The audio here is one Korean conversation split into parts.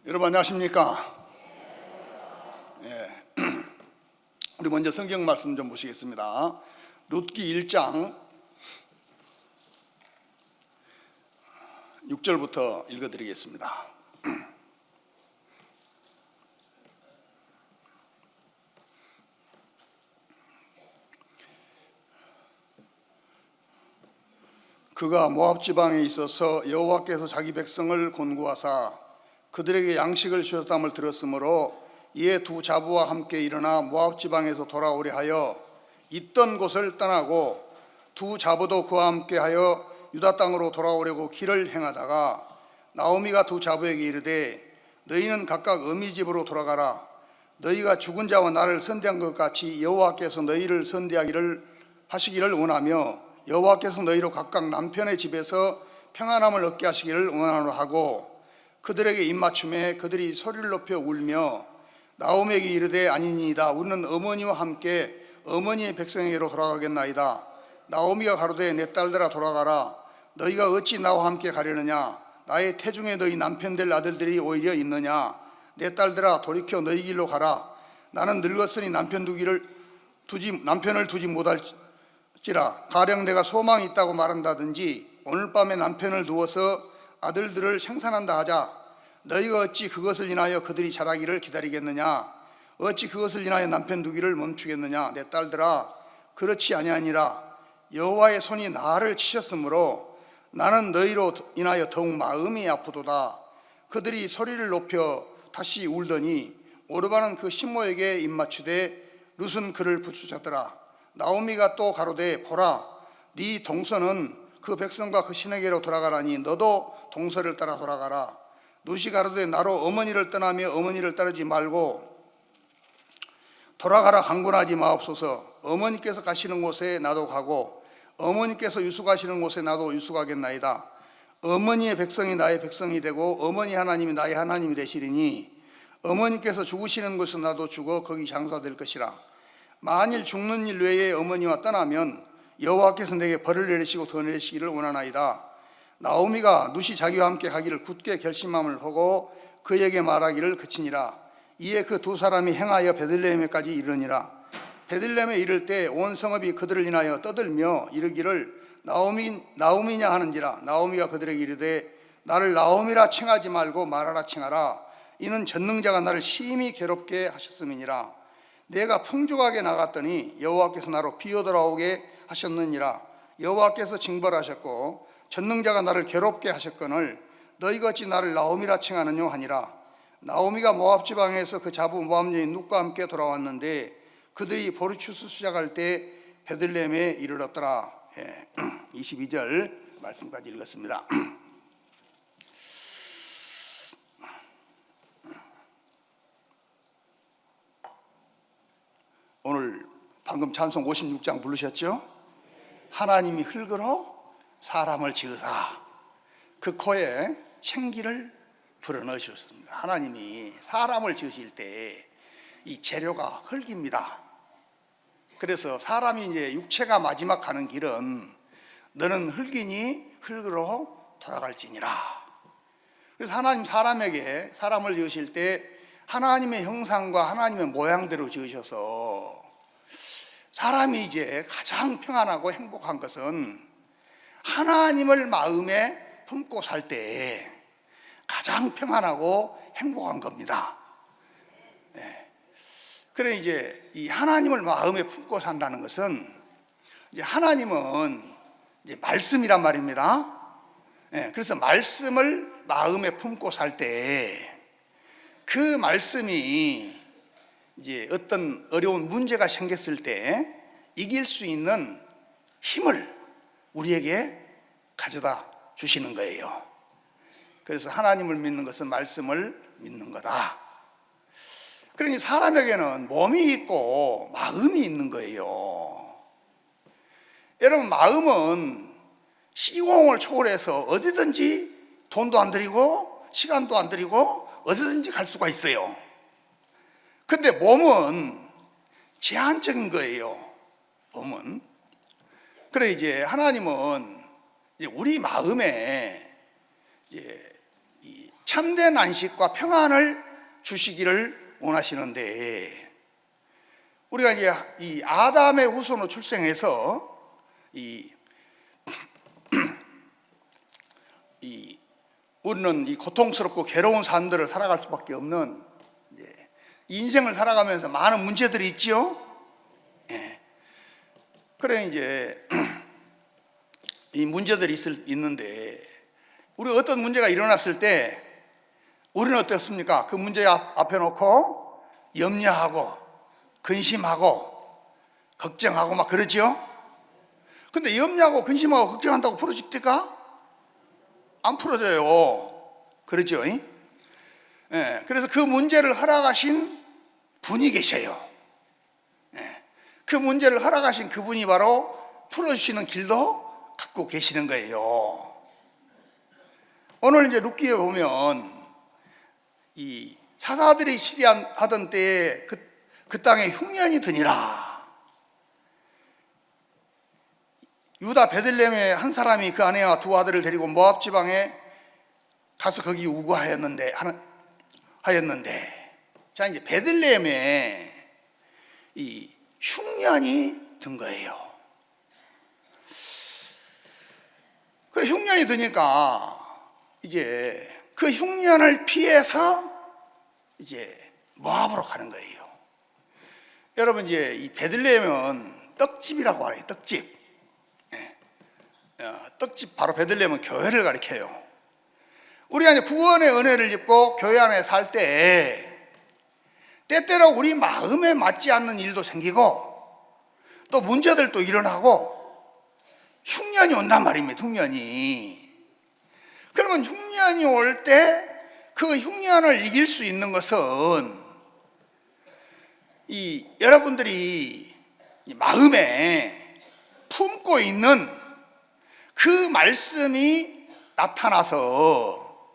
여러분 안녕하십니까? 예. 우리 먼저 성경 말씀 좀 보시겠습니다. 룻기 1장 6절부터 읽어드리겠습니다. 그가 모압 지방에 있어서 여호와께서 자기 백성을 곤고하사 그들에게 양식을 주셨dam을 들었으므로 이에 두 자부와 함께 일어나 모압 지방에서 돌아오려 하여 있던 곳을 떠나고 두 자부도 그와 함께 하여 유다 땅으로 돌아오려고 길을 행하다가 나오미가 두 자부에게 이르되 너희는 각각 어미 집으로 돌아가라. 너희가 죽은 자와 나를 선대한 것 같이 여호와께서 너희를 선대하기를 하시기를 원하며 여호와께서 너희로 각각 남편의 집에서 평안함을 얻게 하시기를 원하노라 하고 그들에게 입맞춤에 그들이 소리를 높여 울며 나오미에게 이르되 아니니이다. 우리는 어머니와 함께 어머니의 백성에게로 돌아가겠나이다. 나오미가 가로되 내 딸들아 돌아가라. 너희가 어찌 나와 함께 가려느냐? 나의 태중에 너희 남편 될 아들들이 오히려 있느냐? 내 딸들아 돌이켜 너희 길로 가라. 나는 늙었으니 남편을 두지 못할지라. 가령 내가 소망이 있다고 말한다든지 오늘 밤에 남편을 두어서 아들들을 생산한다 하자. 너희가 어찌 그것을 인하여 그들이 자라기를 기다리겠느냐? 어찌 그것을 인하여 남편 두기를 멈추겠느냐? 내 딸들아 그렇지 아니하니라. 여호와의 손이 나를 치셨으므로 나는 너희로 인하여 더욱 마음이 아프도다. 그들이 소리를 높여 다시 울더니 오르바는 그 신모에게 입맞추되 룻은 그를 부추셨더라. 나오미가 또 가로되 보라 네 동서는 그 백성과 그 신에게로 돌아가라니 너도 동서를 따라 돌아가라. 룻이 가로되 나로 어머니를 떠나며 어머니를 따르지 말고 돌아가라 강권하지 마옵소서. 어머니께서 가시는 곳에 나도 가고 어머니께서 유숙하시는 곳에 나도 유숙하겠나이다. 어머니의 백성이 나의 백성이 되고 어머니 하나님이 나의 하나님이 되시리니 어머니께서 죽으시는 곳에 나도 죽어 거기 장사될 것이라. 만일 죽는 일 외에 어머니와 떠나면 여호와께서 내게 벌을 내리시고 더 내리시기를 원하나이다. 나오미가 룻이 자기와 함께 가기를 굳게 결심함을 보고 그에게 말하기를 그치니라. 이에 그 두 사람이 행하여 베들레헴에까지 이르니라. 베들레헴에 이를 때 온 성읍이 그들을 인하여 떠들며 이르기를 나오미냐 하는지라. 나오미가 그들에게 이르되 나를 나오미라 칭하지 말고 마라라 칭하라. 이는 전능자가 나를 심히 괴롭게 하셨음이니라. 내가 풍족하게 나갔더니 여호와께서 나로 비어 돌아오게 하셨느니라. 여호와께서 징벌하셨고 전능자가 나를 괴롭게 하셨거늘 너희가 어찌 나를 나오미라 칭하느뇨 하니라. 나오미가 모압 지방에서 그 자부 모압 여인 룻과 함께 돌아왔는데 그들이 보르추스 시작할 때 베들레헴에 이르렀더라. 22절 말씀까지 읽었습니다. 오늘 방금 찬송 56장 부르셨죠? 하나님이 흙으로 사람을 지으사 그 코에 생기를 불어넣으셨습니다. 하나님이 사람을 지으실 때 이 재료가 흙입니다. 그래서 사람이 이제 육체가 마지막 가는 길은 너는 흙이니 흙으로 돌아갈지니라. 그래서 하나님 사람에게 사람을 지으실 때 하나님의 형상과 하나님의 모양대로 지으셔서 사람이 이제 가장 평안하고 행복한 것은 하나님을 마음에 품고 살 때 가장 평안하고 행복한 겁니다. 그래 이제 이 하나님을 마음에 품고 산다는 것은 이제 하나님은 이제 말씀이란 말입니다. 그래서 말씀을 마음에 품고 살 때 그 말씀이 이제 어떤 어려운 문제가 생겼을 때 이길 수 있는 힘을 우리에게 가져다 주시는 거예요. 그래서 하나님을 믿는 것은 말씀을 믿는 거다. 그러니 사람에게는 몸이 있고 마음이 있는 거예요. 여러분 마음은 시공을 초월해서 어디든지 돈도 안 들이고 시간도 안 들이고 어디든지 갈 수가 있어요. 근데 몸은 제한적인 거예요. 몸은. 그래 이제 하나님은 이제 우리 마음에 이제 이 참된 안식과 평안을 주시기를 원하시는데, 우리가 이제 이 아담의 후손으로 출생해서 우리는 이 고통스럽고 괴로운 삶들을 살아갈 수밖에 없는 인생을 살아가면서 많은 문제들이 있지요. 예. 그래 이제 이 문제들이 있는데, 우리 어떤 문제가 일어났을 때 우리는 어떻습니까? 그 문제 앞에 놓고 염려하고 근심하고 걱정하고 막 그러죠. 근데 염려하고 근심하고 걱정한다고 풀어집니까? 안 풀어져요. 그러죠. 예. 그래서 그 문제를 허락하신 분이 계셔요. 예. 그 문제를 허락하신 그분이 바로 풀어주시는 길도 갖고 계시는 거예요. 오늘 이제 룻기에 보면 이 사사들이 시리하던 때에 그 땅에 흉년이 드니라. 유다 베들레헴의 한 사람이 그 아내와 두 아들을 데리고 모압 지방에 가서 거기 우거하였는데, 자 이제 베들레헴에 이 흉년이 든 거예요. 그래 흉년이 드니까 이제 그 흉년을 피해서 이제 모압으로 가는 거예요. 여러분 이제 이 베들레헴은 떡집이라고 하요. 떡집. 떡집 바로 베들레헴은 교회를 가리켜요. 우리가 이제 구원의 은혜를 입고 교회 안에 살 때 때때로 우리 마음에 맞지 않는 일도 생기고 또 문제들도 일어나고 흉년이 온단 말입니다. 흉년이. 그러면 흉년이 올 때 그 흉년을 이길 수 있는 것은 이 여러분들이 마음에 품고 있는 그 말씀이 나타나서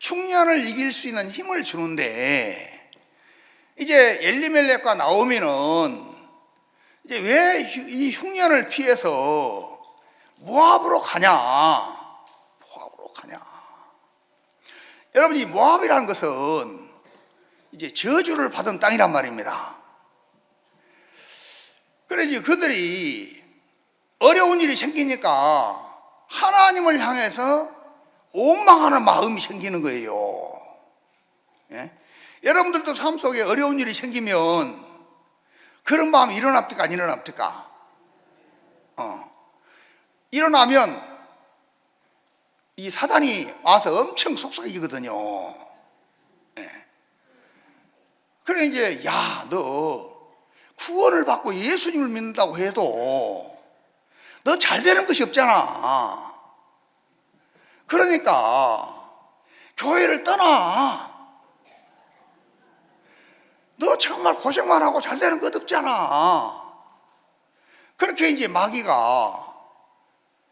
흉년을 이길 수 있는 힘을 주는데, 이제 엘리멜렉과 나오미는 이제 왜 이 흉년을 피해서 모압으로 가냐? 여러분 이 모압이라는 것은 이제 저주를 받은 땅이란 말입니다. 그래서 그들이 어려운 일이 생기니까 하나님을 향해서 원망하는 마음이 생기는 거예요. 예? 여러분들도 삶 속에 어려운 일이 생기면 그런 마음이 일어납니까? 안 일어납니까? 일어나면 이 사단이 와서 엄청 속삭이거든요. 예. 그래 이제 야, 너 구원을 받고 예수님을 믿는다고 해도 너 잘 되는 것이 없잖아. 그러니까 교회를 떠나. 너 정말 고생만 하고 잘 되는 것 없잖아. 그렇게 이제 마귀가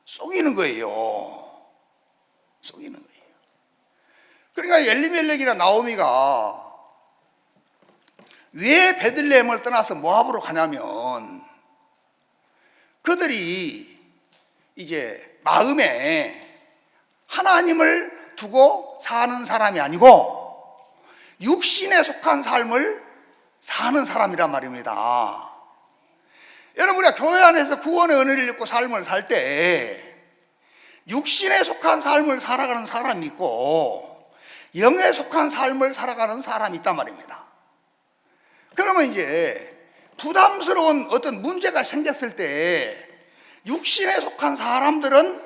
속이는 거예요. 그러니까 엘리멜렉이나 나오미가 왜 베들레헴을 떠나서 모압으로 가냐면, 그들이 이제 마음에 하나님을 두고 사는 사람이 아니고 육신에 속한 삶을 사는 사람이란 말입니다. 여러분, 우리가 교회 안에서 구원의 은혜를 입고 삶을 살 때 육신에 속한 삶을 살아가는 사람이 있고 영에 속한 삶을 살아가는 사람이 있단 말입니다. 그러면 이제 부담스러운 어떤 문제가 생겼을 때 육신에 속한 사람들은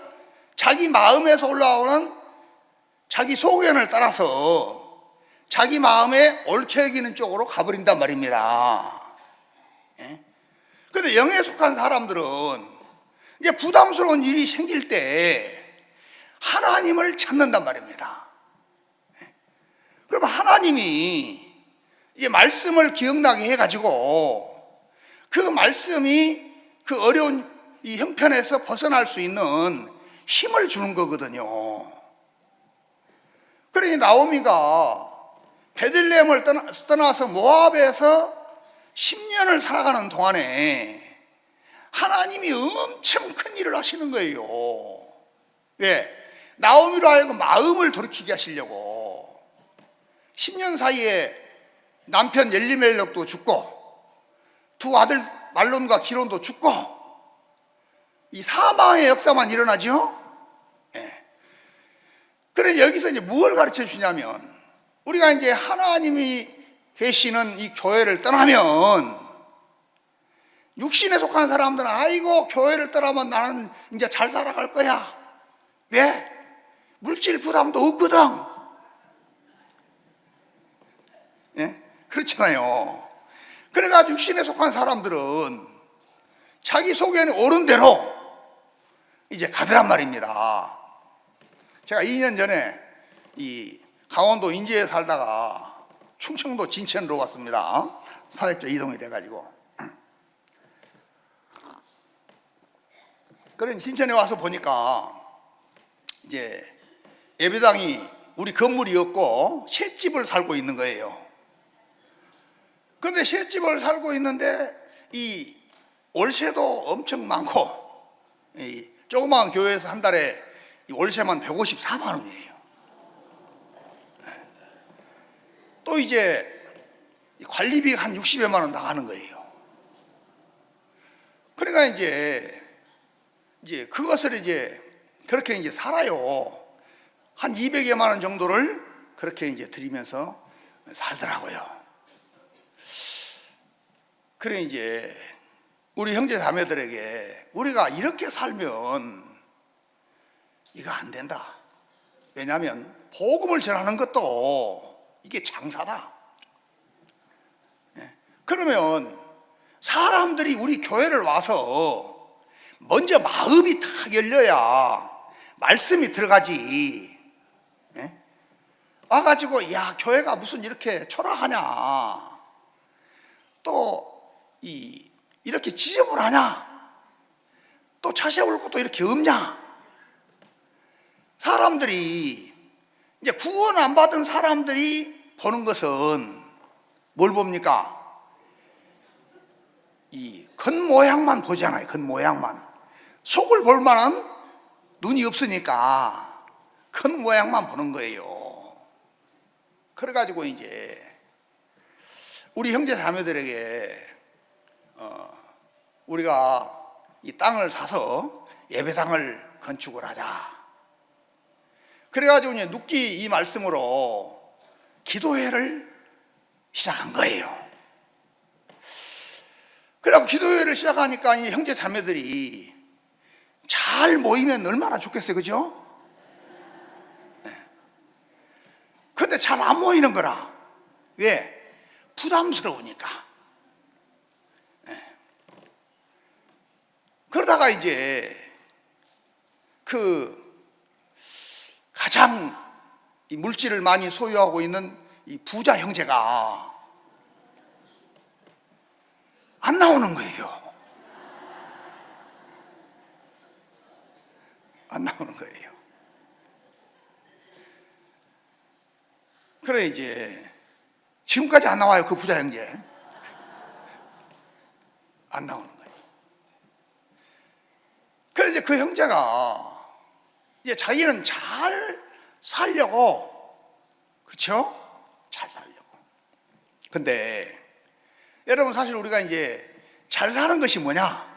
자기 마음에서 올라오는 자기 소견을 따라서 자기 마음에 옳게 여기는 쪽으로 가버린단 말입니다. 그런데 영에 속한 사람들은 이제 부담스러운 일이 생길 때 하나님을 찾는단 말입니다. 그럼 하나님이 이제 말씀을 기억나게 해가지고 그 말씀이 그 어려운 이 형편에서 벗어날 수 있는 힘을 주는 거거든요. 그러니 나오미가 베들레헴을 떠나서 모압에서 10년을 살아가는 동안에 하나님이 엄청 큰 일을 하시는 거예요. 왜? 나오미로 하여금 마음을 돌이키게 하시려고. 10년 사이에 남편 엘리멜렉도 죽고 두 아들 말론과 기론도 죽고 이 사망의 역사만 일어나죠. 예. 그래서 여기서 이제 뭘 가르쳐 주냐면, 우리가 이제 하나님이 계시는 이 교회를 떠나면 육신에 속한 사람들은 아이고 교회를 떠나면 나는 이제 잘 살아갈 거야. 왜? 물질 부담도 없거든. 예? 그렇잖아요. 그래가지고 육신에 속한 사람들은 자기 속에는 옳은 대로 이제 가더란 말입니다. 제가 2년 전에 이 강원도 인제에 살다가 충청도 진천으로 왔습니다. 사역자 이동이 돼가지고. 그래서 진천에 와서 보니까 이제 예배당이 우리 건물이었고 셋집을 살고 있는 거예요. 그런데 셋집을 살고 있는데 이 월세도 엄청 많고, 이 조그마한 교회에서 한 달에 이 월세만 154만 원이에요. 또 이제 관리비가 한 60여만 원 나가는 거예요. 그러니까 이제 그것을 이제 그렇게 이제 살아요. 한 200여만 원 정도를 그렇게 이제 드리면서 살더라고요. 그래 이제 우리 형제 자매들에게 우리가 이렇게 살면 이거 안 된다. 왜냐하면 복음을 전하는 것도 이게 장사다. 그러면 사람들이 우리 교회를 와서 먼저 마음이 탁 열려야 말씀이 들어가지. 와가지고 야 교회가 무슨 이렇게 초라하냐, 또 이렇게 지저분하냐, 또 차 세울 것도 이렇게 없냐. 사람들이 이제 구원 안 받은 사람들이 보는 것은 뭘 봅니까? 이 겉모양만 보잖아요. 겉모양만. 속을 볼 만한 눈이 없으니까 겉모양만 보는 거예요. 그래가지고 이제 우리 형제 자매들에게 우리가 이 땅을 사서 예배당을 건축을 하자. 그래가지고 이제 눕기 이 말씀으로 기도회를 시작한 거예요. 그래서 기도회를 시작하니까 이 형제 자매들이 잘 모이면 얼마나 좋겠어요, 그죠? 근데 잘 안 모이는 거라. 왜? 부담스러우니까. 그러다가 이제 그 가장 이 물질을 많이 소유하고 있는 이 부자 형제가 안 나오는 거예요. 안 나오는 거예요. 그래 이제 지금까지 안 나와요. 그 부자 형제 안 나오는 거예요. 그래 이제 그 형제가 이제 자기는 잘 살려고, 그렇죠? 잘 살려고. 근데 여러분 사실 우리가 이제 잘 사는 것이 뭐냐?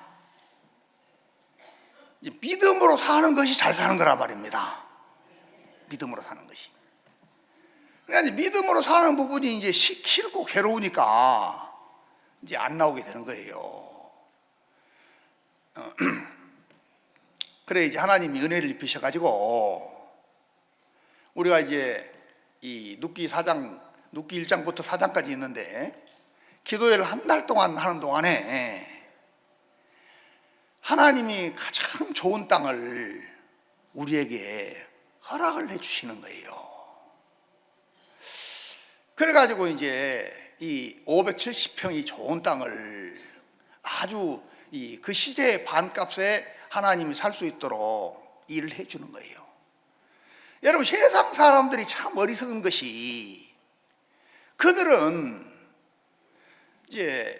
이제 믿음으로 사는 것이 잘 사는 거란 말입니다. 믿음으로 사는 것이. 그러니까 이제 믿음으로 사는 부분이 이제 싫고 괴로우니까 이제 안 나오게 되는 거예요. 그래 이제 하나님이 은혜를 입히셔가지고 우리가 이제 이 눕기 1장부터 4장까지 있는데 기도회를 한 달 동안 하는 동안에 하나님이 가장 좋은 땅을 우리에게 허락을 해주시는 거예요. 그래가지고 이제 이 570평이 좋은 땅을 아주 그 시세의 반값에 하나님이 살 수 있도록 일을 해주는 거예요. 여러분 세상 사람들이 참 어리석은 것이, 그들은 이제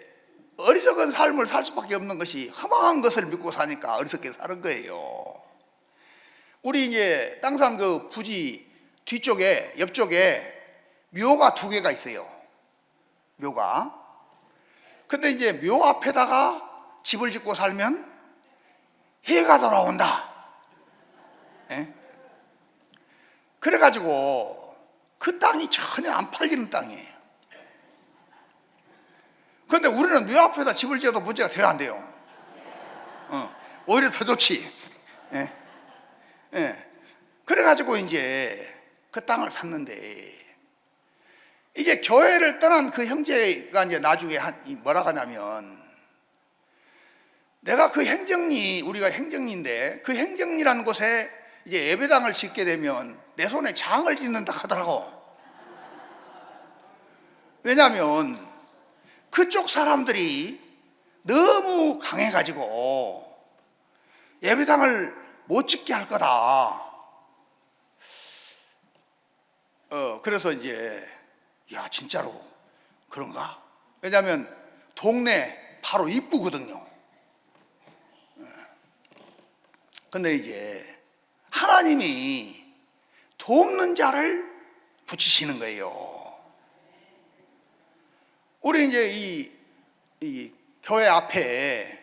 어리석은 삶을 살 수밖에 없는 것이 허망한 것을 믿고 사니까 어리석게 사는 거예요. 우리 이제 땅산 그 부지 뒤쪽에 옆쪽에 묘가 2개가 있어요. 묘가. 근데 이제 묘 앞에다가 집을 짓고 살면 해가 돌아온다. 예? 그래가지고 그 땅이 전혀 안 팔리는 땅이에요. 그런데 우리는 묘 앞에다 집을 지어도 문제가 돼야 안 돼요. 오히려 더 좋지. 예. 예. 그래가지고 이제 그 땅을 샀는데, 이제 교회를 떠난 그 형제가 이제 나중에 뭐라 하냐면, 내가 그 행정리, 우리가 행정리인데 그 행정리라는 곳에 이제 예배당을 짓게 되면 내 손에 장을 짓는다 하더라고. 왜냐하면 그쪽 사람들이 너무 강해가지고 예배당을 못 짓게 할 거다. 그래서 이제 야, 진짜로 그런가? 왜냐하면 동네 바로 입구거든요. 근데 이제 하나님이 돕는 자를 붙이시는 거예요. 우리 이제 이 교회 앞에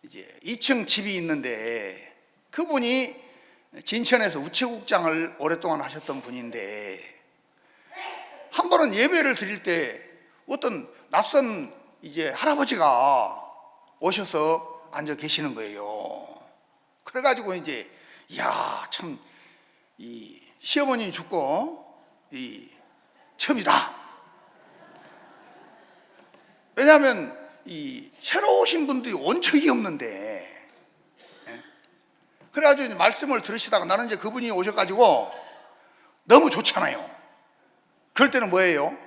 이제 2층 집이 있는데, 그분이 진천에서 우체국장을 오랫동안 하셨던 분인데, 한 번은 예배를 드릴 때 어떤 낯선 이제 할아버지가 오셔서 앉아 계시는 거예요. 그래가지고 이제 야, 참 이 시어머니 죽고 이 처음이다. 왜냐하면 이 새로 오신 분들이 온 적이 없는데, 그래가지고 이제 말씀을 들으시다가 나는 이제 그분이 오셔가지고 너무 좋잖아요. 그럴 때는 뭐예요?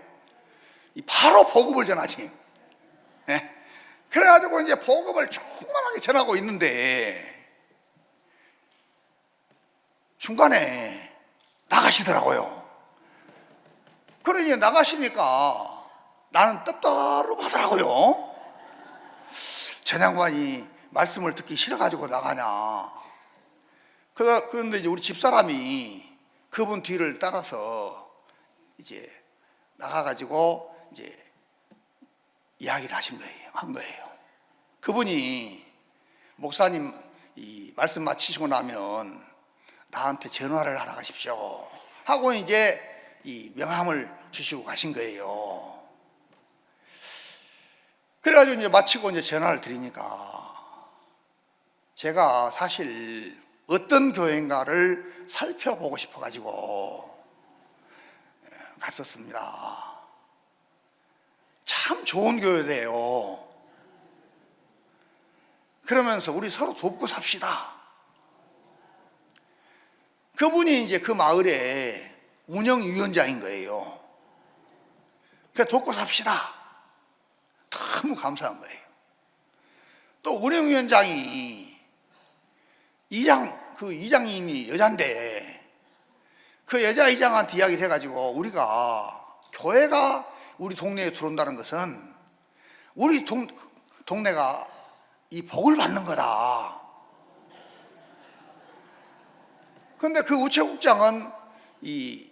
바로 복음을 전하지. 그래가지고 이제 복음을 충만하게 전하고 있는데 중간에 나가시더라고요. 그러니 나가시니까 나는 떡떠름하더라고요. 저 양반이 말씀을 듣기 싫어가지고 나가냐. 그런데 이제 우리 집사람이 그분 뒤를 따라서 이제 나가가지고 이제 이야기를 한 거예요. 그분이 목사님 이 말씀 마치시고 나면 나한테 전화를 하러 가십시오 하고 이제 이 명함을 주시고 가신 거예요. 그래가지고 이제 마치고 이제 전화를 드리니까 제가 사실 어떤 교회인가를 살펴보고 싶어가지고 갔었습니다. 참 좋은 교회래요. 그러면서 우리 서로 돕고 삽시다. 그분이 이제 그 마을의 운영위원장인 거예요. 그래서 돕고 삽시다. 너무 감사한 거예요. 또 운영위원장이 그 이장님이 여잔데 그 여자 이장한테 이야기를 해가지고 우리가 교회가 우리 동네에 들어온다는 것은 우리 동네가 이 복을 받는 거다. 그런데 그 우체국장은 이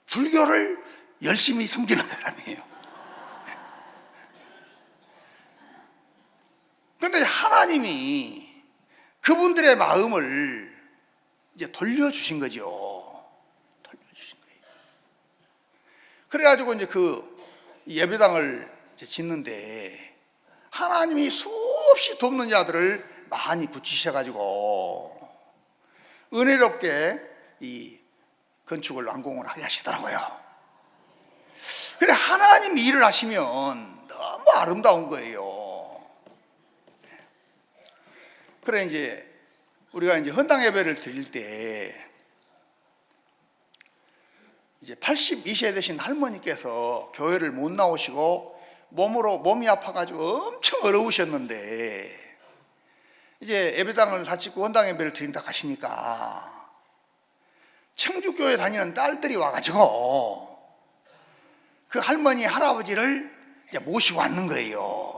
불교를 열심히 섬기는 사람이에요. 그런데 하나님이 그분들의 마음을 이제 돌려주신 거죠. 돌려주신 거예요. 그래가지고 이제 그 예배당을 이제 짓는데 하나님이 수없이 돕는 자들을 많이 붙이셔가지고 은혜롭게 이 건축을 완공을 하게 하시더라고요. 그래, 하나님이 일을 하시면 너무 아름다운 거예요. 그래, 이제 우리가 이제 헌당 예배를 드릴 때 이제 82세 되신 할머니께서 교회를 못 나오시고 몸이 아파가지고 엄청 어려우셨는데 이제 예배당을 다 짓고 헌당 예배를 드린다 하시니까 청주교회 다니는 딸들이 와가지고 그 할머니 할아버지를 이제 모시고 왔는 거예요.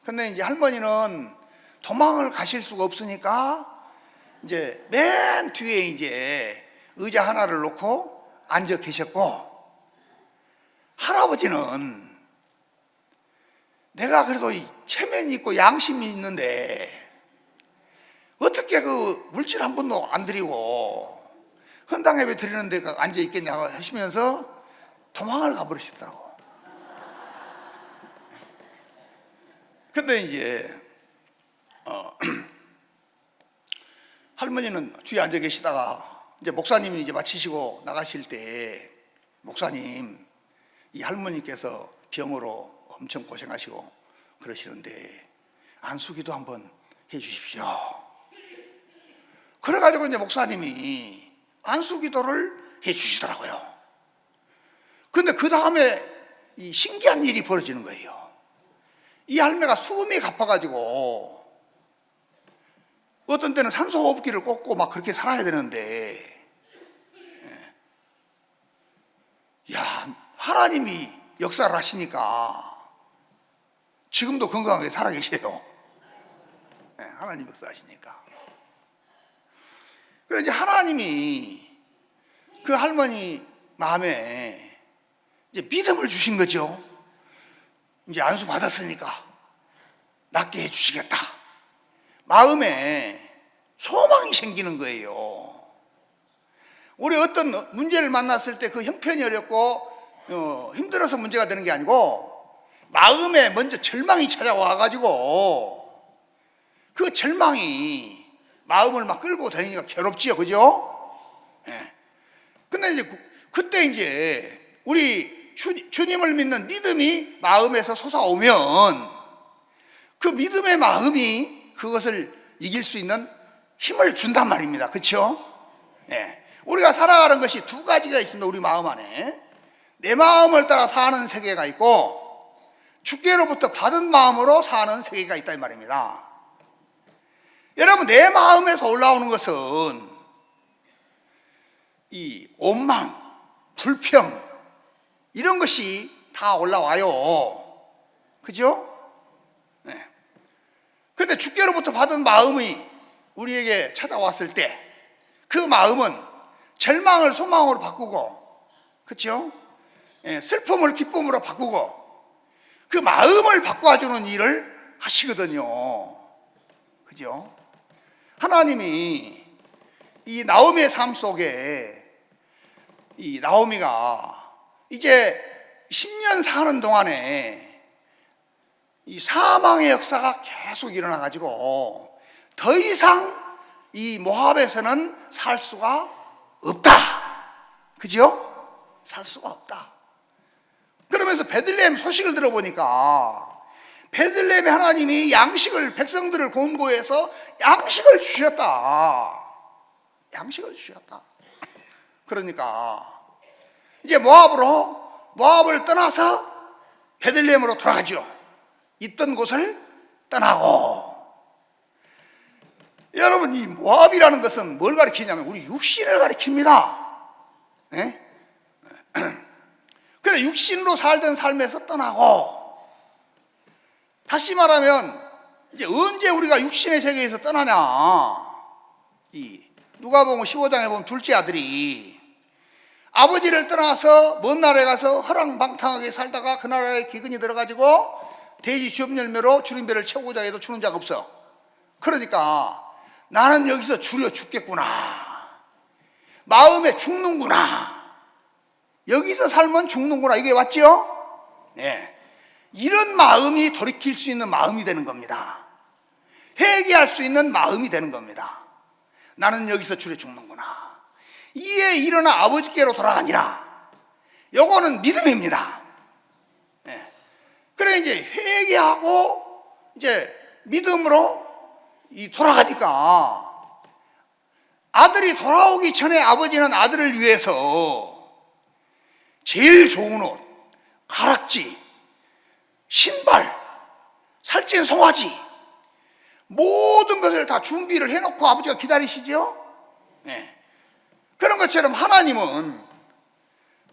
근데 이제 할머니는 도망을 가실 수가 없으니까 이제 맨 뒤에 이제 의자 하나를 놓고 앉아 계셨고, 할아버지는 내가 그래도 체면이 있고 양심이 있는데 어떻게 그 물질 한 번도 안 드리고 헌당 예배 드리는 데 앉아 있겠냐고 하시면서 도망을 가버리시더라고. 근데 이제 할머니는 뒤에 앉아 계시다가 이제 목사님이 이제 마치시고 나가실 때, 목사님, 이 할머니께서 병으로 엄청 고생하시고 그러시는데 안수기도 한번 해 주십시오. 그래가지고 이제 목사님이 안수기도를 해 주시더라고요. 근데 그 다음에 이 신기한 일이 벌어지는 거예요. 이 할매가 숨이 가빠가지고 어떤 때는 산소호흡기를 꽂고 막 그렇게 살아야 되는데, 야, 하나님이 역사를 하시니까 지금도 건강하게 살아계세요. 하나님 역사하시니까. 그래서 이제 하나님이 그 할머니 마음에 이제 믿음을 주신 거죠. 이제 안수 받았으니까 낫게 해주시겠다. 마음에 소망이 생기는 거예요. 우리 어떤 문제를 만났을 때 그 형편이 어렵고 힘들어서 문제가 되는 게 아니고 마음에 먼저 절망이 찾아와가지고 그 절망이 마음을 막 끌고 다니니까 괴롭지요, 그죠? 예. 근데 이제 그때 이제 우리 주님을 믿는 믿음이 마음에서 솟아오면 그 믿음의 마음이 그것을 이길 수 있는 힘을 준단 말입니다. 그렇죠? 예. 우리가 살아가는 것이 두 가지가 있습니다. 우리 마음 안에 내 마음을 따라 사는 세계가 있고 주께로부터 받은 마음으로 사는 세계가 있다 이 말입니다. 여러분, 내 마음에서 올라오는 것은 이 원망, 불평 이런 것이 다 올라와요. 그죠? 네. 그런데 주께로부터 받은 마음이 우리에게 찾아왔을 때 그 마음은 절망을 소망으로 바꾸고, 그렇죠? 예, 슬픔을 기쁨으로 바꾸고 그 마음을 바꿔주는 일을 하시거든요. 그죠? 하나님이 이 나오미의 삶 속에 이 나오미가 이제 10년 사는 동안에 이 사망의 역사가 계속 일어나 가지고 더 이상 이 모압에서는 살 수가 없다. 그죠? 살 수가 없다. 그러면서 베들레헴 소식을 들어보니까 베들레헴에 하나님이 양식을, 백성들을 권고해서 양식을 주셨다. 양식을 주셨다. 그러니까 이제 모압을 떠나서 베들레헴으로 돌아가죠. 있던 곳을 떠나고. 여러분, 이 모압이라는 것은 뭘 가리키냐면 우리 육신을 가리킵니다. 네? 그래, 육신으로 살던 삶에서 떠나고, 다시 말하면 이제 언제 우리가 육신의 세계에서 떠나냐? 이 누가복음 15장에 보면 둘째 아들이 아버지를 떠나서 먼 나라에 가서 허랑방탕하게 살다가 그 나라에 기근이 들어가지고 돼지 시험 열매로 주림배를 채우고자 해도 주는 자가 없어. 그러니까 나는 여기서 줄여 죽겠구나, 마음에 죽는구나, 여기서 살면 죽는구나, 이게 맞죠? 네. 이런 마음이 돌이킬 수 있는 마음이 되는 겁니다. 회개할 수 있는 마음이 되는 겁니다. 나는 여기서 줄여 죽는구나, 이에 일어나 아버지께로 돌아가니라. 요거는 믿음입니다. 네. 그래 이제 회개하고 이제 믿음으로 돌아가니까 아들이 돌아오기 전에 아버지는 아들을 위해서 제일 좋은 옷, 가락지, 신발, 살찐 송아지, 모든 것을 다 준비를 해놓고 아버지가 기다리시죠? 네. 그런 것처럼 하나님은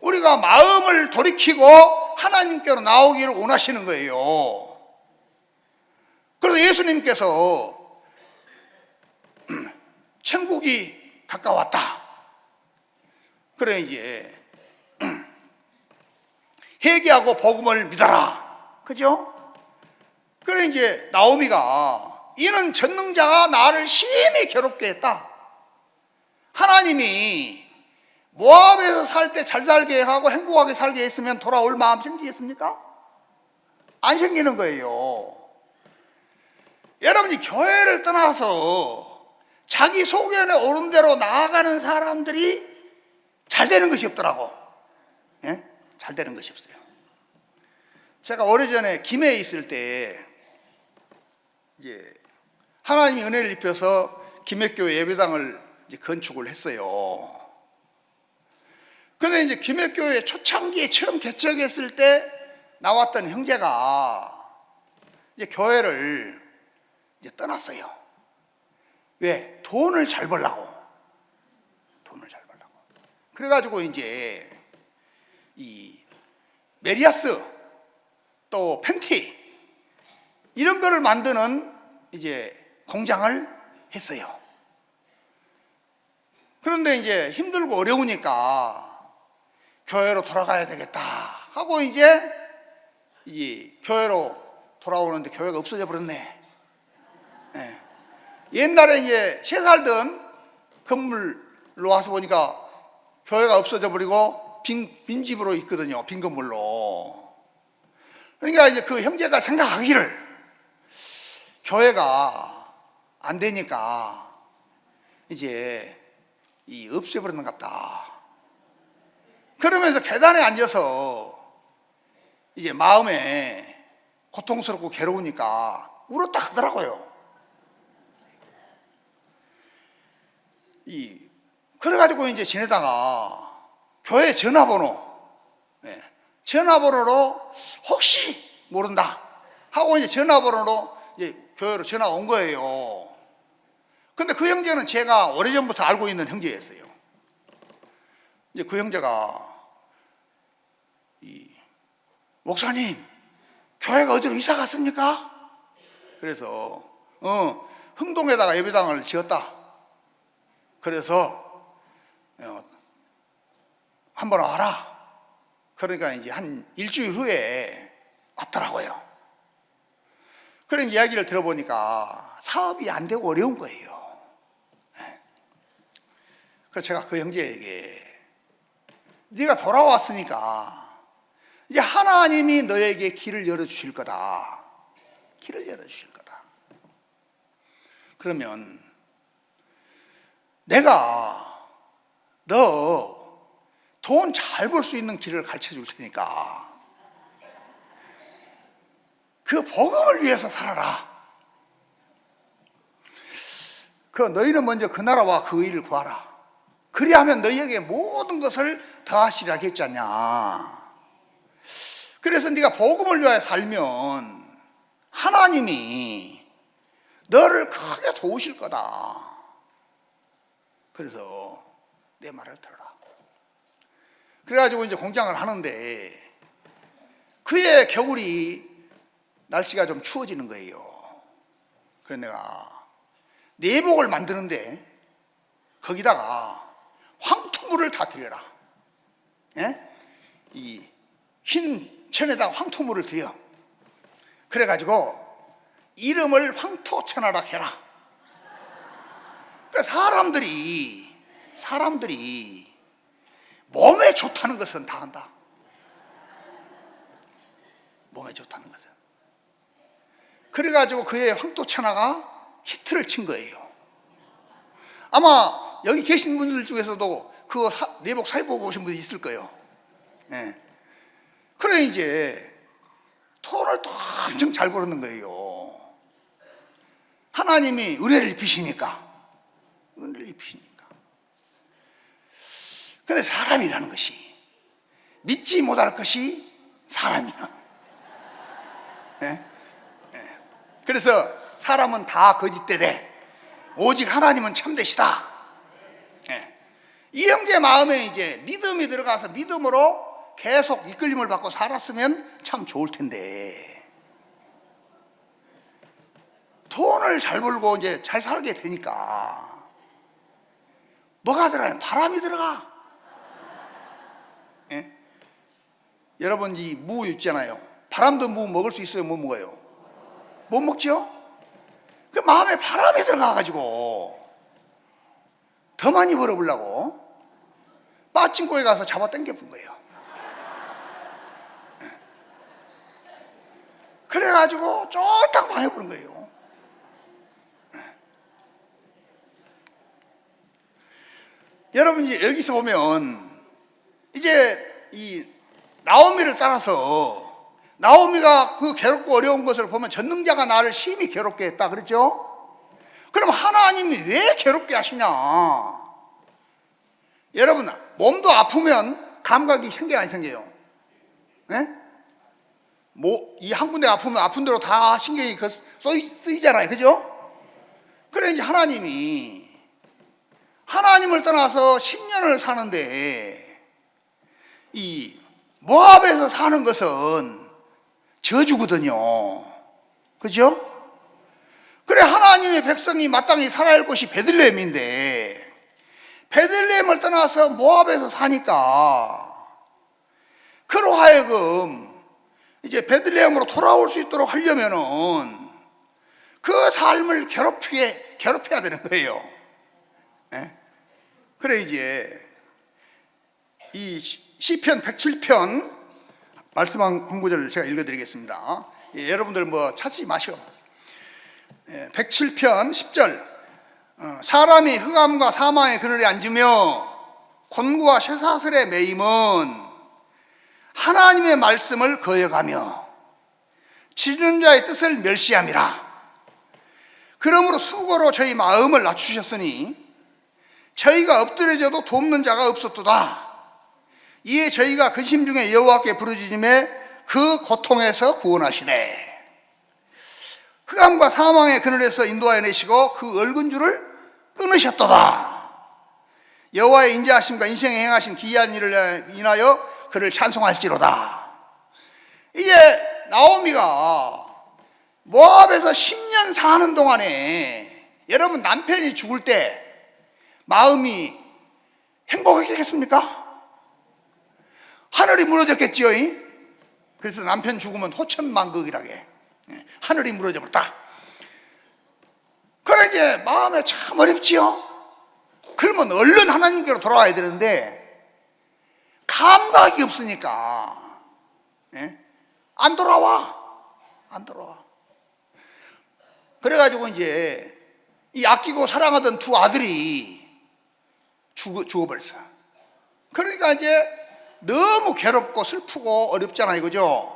우리가 마음을 돌이키고 하나님께로 나오기를 원하시는 거예요. 그래서 예수님께서 천국이 가까웠다. 그래 이제 회개하고 복음을 믿어라. 그죠? 그래 이제 나오미가 이는 전능자가 나를 심히 괴롭게 했다. 하나님이 모압에서 살 때 잘 살게 하고 행복하게 살게 했으면 돌아올 마음 생기겠습니까? 안 생기는 거예요. 여러분이 교회를 떠나서 자기 소견에 오른 대로 나아가는 사람들이 잘 되는 것이 없더라고. 예? 잘 되는 것이 없어요. 제가 오래전에 김해에 있을 때 이제 하나님이 은혜를 입혀서 김해교회 예배당을 이제 건축을 했어요. 근데 이제 김해교회 초창기에 처음 개척했을 때 나왔던 형제가 이제 교회를 이제 떠났어요. 왜? 돈을 잘 벌라고. 돈을 잘 벌라고. 그래가지고 이제 이 메리아스 또 팬티 이런 거를 만드는 이제 공장을 했어요. 그런데 이제 힘들고 어려우니까 교회로 돌아가야 되겠다 하고 이제 교회로 돌아오는데 교회가 없어져 버렸네. 예. 옛날에 이제 새 살던 건물로 와서 보니까 교회가 없어져 버리고 빈 집으로 있거든요. 빈 건물로. 그러니까 이제 그 형제가 생각하기를 교회가 안 되니까 이제 없애버리는 것 같다. 그러면서 계단에 앉아서 이제 마음에 고통스럽고 괴로우니까 울었다 하더라고요. 그래가지고 이제 지내다가 교회 전화번호로 혹시 모른다 하고 이제 전화번호로 이제 교회로 전화 온 거예요. 근데 그 형제는 제가 오래전부터 알고 있는 형제였어요. 이제 그 형제가 목사님, 교회가 어디로 이사 갔습니까? 그래서 흥동에다가 예배당을 지었다. 그래서 한번 와라. 그러니까 이제 한 일주일 후에 왔더라고요. 그런 이야기를 들어보니까 사업이 안 되고 어려운 거예요. 그래서 제가 그 형제에게 네가 돌아왔으니까 이제 하나님이 너에게 길을 열어주실 거다. 길을 열어주실 거다. 그러면 내가 너 돈 잘 벌 수 있는 길을 가르쳐 줄 테니까 그 복음을 위해서 살아라. 너희는 먼저 그 나라와 그 의를 구하라. 그리하면 너희에게 모든 것을 더하시리라 했지 않냐. 그래서 네가 복음을 위하여 살면 하나님이 너를 크게 도우실 거다. 그래서 내 말을 들어라. 그래가지고 이제 공장을 하는데 그해 겨울이 날씨가 좀 추워지는 거예요. 그래서 내가 내복을 만드는데 거기다가 황토물을 다 들여라. 예? 이 흰 천에다가 황토물을 들여. 그래가지고 이름을 황토천하라 해라. 그래서 사람들이 몸에 좋다는 것은 다 한다. 몸에 좋다는 것은. 그래가지고 그의 황토천하가 히트를 친 거예요. 아마 여기 계신 분들 중에서도 그 내복 사입어 보신 분이 있을 거예요. 예. 그래 이제 돈을 또 엄청 잘 벌었는 거예요. 하나님이 은혜를 입히시니까. 근데 사람이라는 것이 믿지 못할 것이 사람이야. 예? 예. 그래서 사람은 다 거짓되되 오직 하나님은 참되시다. 예. 이 형제 마음에 이제 믿음이 들어가서 믿음으로 계속 이끌림을 받고 살았으면 참 좋을 텐데 돈을 잘 벌고 이제 잘 살게 되니까 뭐가 들어가요? 바람이 들어가. 예? 여러분 이 무 있잖아요. 바람도 무 먹을 수 있어요? 못 먹어요? 못 먹죠? 그 마음에 바람이 들어가가지고 더 많이 벌어보려고 빠친코에 가서 잡아 당겨본 거예요. 그래가지고 쫄딱 망해버린 거예요. 여러분 이제 여기서 보면 이제 이 나오미를 따라서 나오미가 그 괴롭고 어려운 것을 보면 전능자가 나를 심히 괴롭게 했다 그랬죠? 그럼 하나님이 왜 괴롭게 하시냐? 여러분 몸도 아프면 감각이 생겨요 안 생겨요? 네? 이 한 군데 아프면 아픈 대로 다 신경이 쓰이잖아요 그죠? 그래 이제 하나님을 떠나서 10년을 사는데 이 모압에서 사는 것은 저주거든요. 그죠? 그래 하나님의 백성이 마땅히 살아야 할 곳이 베들레헴인데 베들레헴을 떠나서 모압에서 사니까 그로 하여금 이제 베들레헴으로 돌아올 수 있도록 하려면은 그 삶을 괴롭혀야 되는 거예요. 네? 그래 이제 이 시편 107편 말씀한 한 구절 제가 읽어드리겠습니다. 여러분들 뭐 찾지 마시오. 107편 10절 사람이 흑암과 사망의 그늘에 앉으며 곤고와 쇠사슬에 매임은 하나님의 말씀을 거역하며 지는 자의 뜻을 멸시함이라. 그러므로 수고로 저희 마음을 낮추셨으니 저희가 엎드려져도 돕는 자가 없었도다. 이에 저희가 근심 중에 여호와께 부르짖음에 그 고통에서 구원하시네. 흑암과 사망의 그늘에서 인도하여 내시고 그 얼근 줄을 끊으셨도다. 여호와의 인자하심과 인생에 행하신 기이한 일을 인하여 그를 찬송할지로다. 이제 나오미가 모압에서 10년 사는 동안에 여러분 남편이 죽을 때 마음이 행복했겠습니까? 하늘이 무너졌겠지요. 그래서 남편 죽으면 호천만극이라게 하늘이 무너져 버렸다. 그래 이제 마음에 참 어렵지요. 그러면 얼른 하나님께로 돌아와야 되는데 감각이 없으니까 안 돌아와. 그래가지고 이제 이 아끼고 사랑하던 두 아들이 죽어버렸어. 그러니까 이제 너무 괴롭고 슬프고 어렵잖아요 그죠?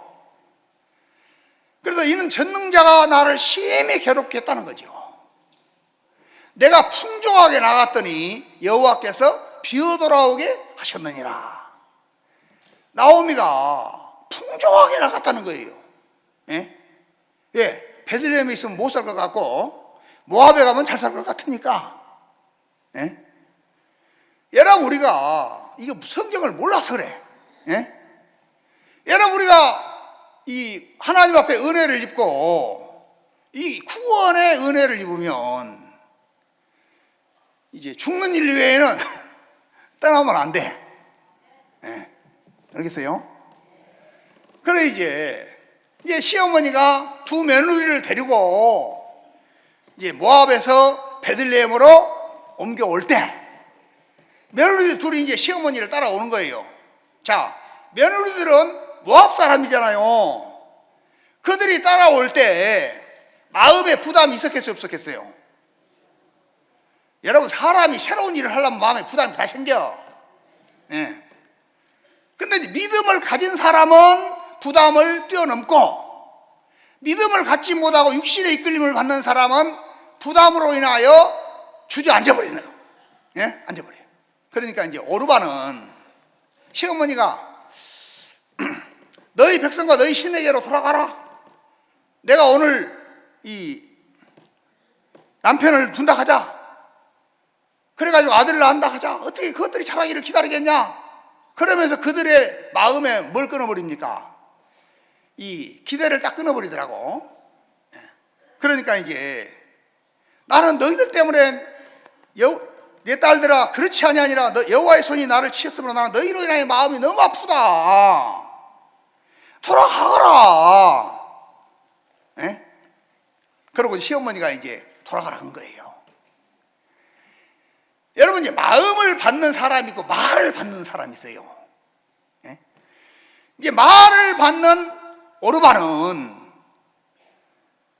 그래서 이는 전능자가 나를 심히 괴롭게 했다는 거죠. 내가 풍족하게 나갔더니 여호와께서 비어 돌아오게 하셨느니라. 나오미가 풍족하게 나갔다는 거예요. 예, 베들레헴에 있으면 못 살 것 같고 모압에 가면 잘 살 것 같으니까. 여러분 우리가 이거 성경을 몰라서 그래. 여러분 우리가 이 하나님 앞에 은혜를 입고 이 구원의 은혜를 입으면 이제 죽는 일 외에는 떠나면 안 돼. 알겠어요? 그래 이제 시어머니가 두 며느리를 데리고 이제 모압에서 베들레헴으로 옮겨올 때 며느리 둘이 이제 시어머니를 따라오는 거예요. 자, 며느리들은 모압 사람이잖아요. 그들이 따라올 때 마음에 부담이 있었겠어요, 없었겠어요? 여러분 사람이 새로운 일을 하려면 마음에 부담이 다 생겨. 근데 이제 믿음을 가진 사람은 부담을 뛰어넘고 믿음을 갖지 못하고 육신의 이끌림을 받는 사람은 부담으로 인하여 주저앉아버리는 거예요. 앉아버려요. 그러니까 이제 오르반은 시어머니가 너희 백성과 너희 신에게로 돌아가라. 내가 오늘 이 남편을 둔다 하자. 그래가지고 아들을 낳는다 하자. 어떻게 그것들이 자라기를 기다리겠냐? 그러면서 그들의 마음에 뭘 끊어버립니까? 이 기대를 딱 끊어버리더라고. 그러니까 이제 나는 너희들 때문에 내 딸들아 그렇지 아니하니라. 여호와의 손이 나를 치셨으므로 나는 너희로 인하여 마음이 너무 아프다. 돌아가거라. 예? 그러고 시어머니가 이제 돌아가라 한 거예요. 여러분, 이제 마음을 받는 사람이 있고 말을 받는 사람이 있어요. 예? 이제 말을 받는 오르반은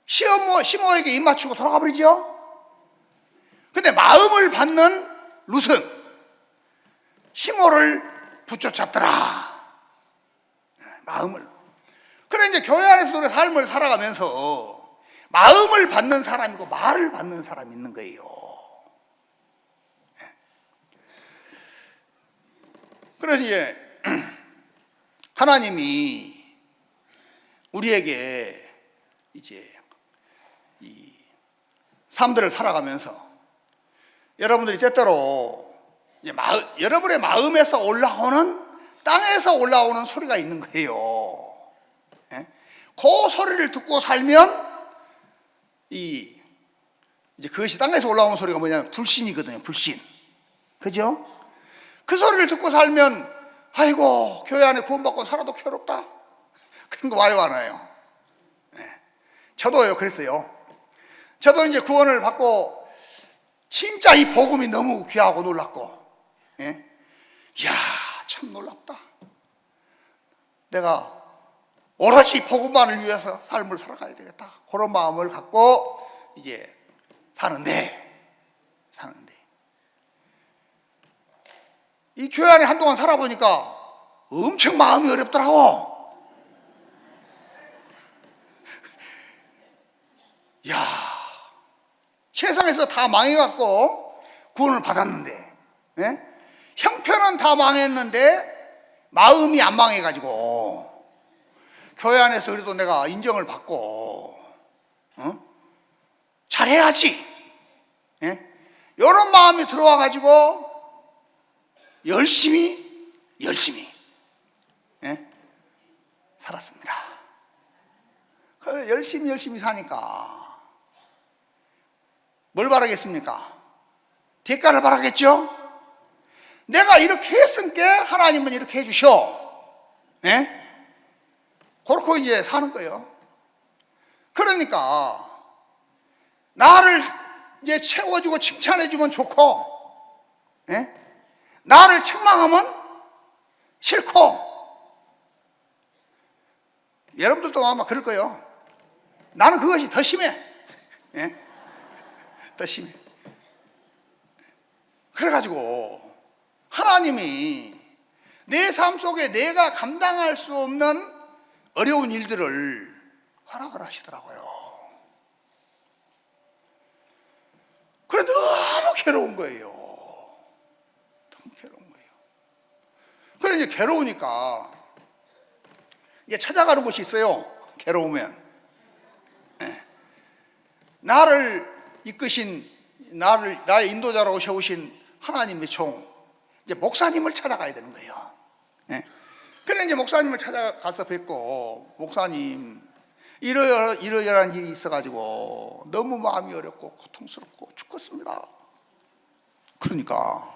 시모에게 입 맞추고 돌아가 버리죠. 근데 마음을 받는 룻은 시모를 붙여잡더라. 마음을. 그래 이제 교회 안에서 우리 삶을 살아가면서 마음을 받는 사람이고 말을 받는 사람이 있는 거예요. 그래서 이제 하나님이 우리에게 이제 이 삶들을 살아가면서 여러분들이 때때로 이제 여러분의 마음에서 올라오는, 땅에서 올라오는 소리가 있는 거예요. 예? 그 소리를 듣고 살면 이제 그것이 땅에서 올라오는 소리가 뭐냐면 불신이거든요. 불신. 그죠? 그 소리를 듣고 살면 아이고 교회 안에 구원받고 살아도 괴롭다. 그런 거 와요, 안 와요? 예. 저도요, 그랬어요. 저도 이제 구원을 받고 진짜 이 복음이 너무 귀하고 놀랍고, 예? 이야, 참 놀랍다. 내가 오로지 복음만을 위해서 삶을 살아가야 되겠다. 그런 마음을 갖고 이제 사는데 이 교회 안에 한동안 살아보니까 엄청 마음이 어렵더라고. 야, 세상에서 다 망해갖고 구원을 받았는데, 예? 형편은 다 망했는데 마음이 안 망해가지고 교회 안에서 그래도 내가 인정을 받고 잘해야지, 예? 이런 마음이 들어와가지고 열심히 예? 살았습니다. 그 열심히 사니까 뭘 바라겠습니까? 대가를 바라겠죠? 내가 이렇게 했으니까 하나님은 이렇게 해주셔. 예? 그렇게 이제 사는 거예요. 그러니까 나를 이제 채워주고 칭찬해주면 좋고, 예? 나를 책망하면 싫고. 여러분들도 아마 그럴 거예요. 나는 그것이 더 심해. 예? 더 심해. 그래가지고 하나님이 내 삶 속에 내가 감당할 수 없는 어려운 일들을 허락을 하시더라고요. 그래 너무 괴로운 거예요. 너무 괴로운 거예요. 그래 이제 괴로우니까 이제 찾아가는 곳이 있어요. 괴로우면. 네. 나를 이끄신, 나의 인도자로 오셔오신 하나님의 종, 이제 목사님을 찾아가야 되는 거예요. 네. 그래 이제 목사님을 찾아가서 뵙고, 목사님 이러이러한 일이 있어가지고 너무 마음이 어렵고 고통스럽고 죽겠습니다. 그러니까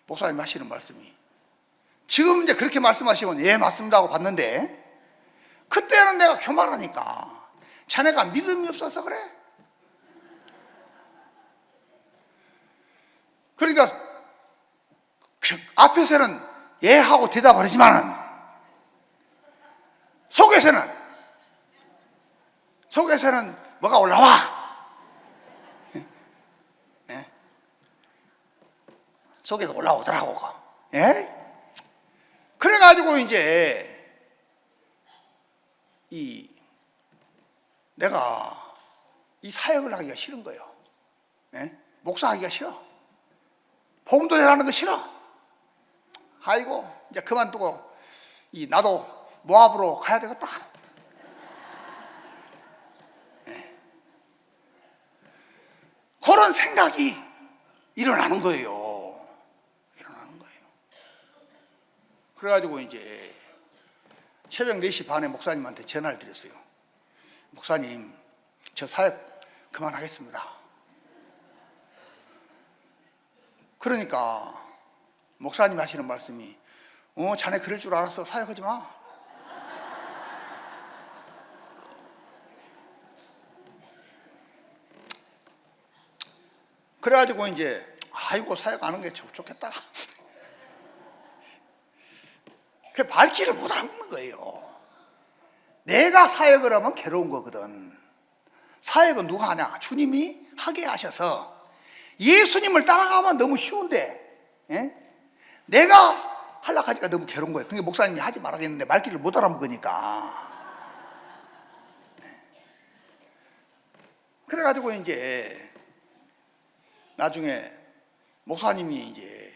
목사님 하시는 말씀이, 지금 이제 그렇게 말씀하시면 예 맞습니다 하고 봤는데, 그때는 내가 교만하니까 자네가 믿음이 없어서 그래. 그러니까 앞에서는 예 하고 대답하지만은 속에서는 뭐가 올라와. 예? 속에서 올라오더라고. 예? 그래가지고 이제 내가 이 사역을 하기가 싫은 거예요. 예? 목사하기가 싫어. 복음도 전하는 거 싫어. 아이고 이제 그만두고 나도 모압으로 가야 되겠다. 예. 그런 생각이 일어나는 거예요. 그래가지고 이제 새벽 4시 반에 목사님한테 전화를 드렸어요. 목사님, 저 사역 그만하겠습니다. 그러니까 목사님 하시는 말씀이 자네 그럴 줄 알았어. 사역하지 마. 그래가지고 이제 아이고 사역 안 하는 게 좋겠다. 그 밝기를 못 하는 거예요. 내가 사역을 하면 괴로운 거거든. 사역은 누가 하냐? 주님이 하게 하셔서. 예수님을 따라가면 너무 쉬운데, 예? 내가 하려고 하니까 너무 괴로운 거예요. 그게 목사님이 하지 말아야겠는데 말귀를 못 알아먹으니까. 그래가지고 이제 나중에 목사님이 이제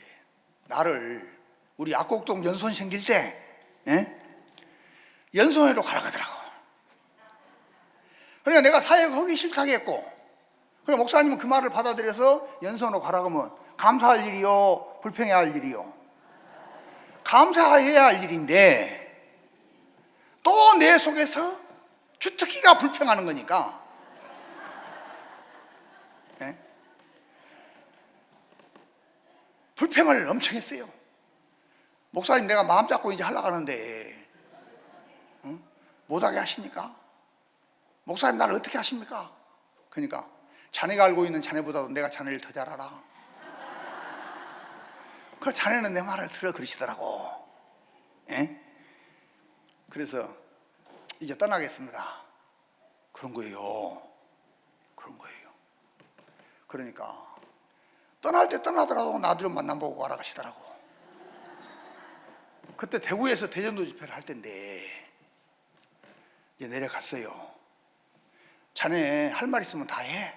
나를 우리 약곡동 연손 생길 때, 예? 연손회로 가라 하더라고. 그러니까 내가 사역하기 싫다고 했고, 그래 목사님은 그 말을 받아들여서 연손으로 가라 그러면 감사할 일이요, 불평해야 할 일이요? 감사해야 할 일인데 또 내 속에서 주특기가 불평하는 거니까, 네? 불평을 엄청 했어요. 목사님 내가 마음 잡고 이제 하려고 하는데 못하게 하십니까? 목사님 나를 어떻게 하십니까? 그러니까 자네가 알고 있는 자네보다도 내가 자네를 더 잘 알아. 그 자네는 내 말을 들어 그러시더라고. 예? 그래서 이제 떠나겠습니다. 그런 거예요. 그런 거예요. 그러니까 떠날 때 떠나더라도 나들은 만나보고 가라 가시더라고. 그때 대구에서 대전도 집회를 할 때인데 이제 내려갔어요. 자네 할 말 있으면 다 해.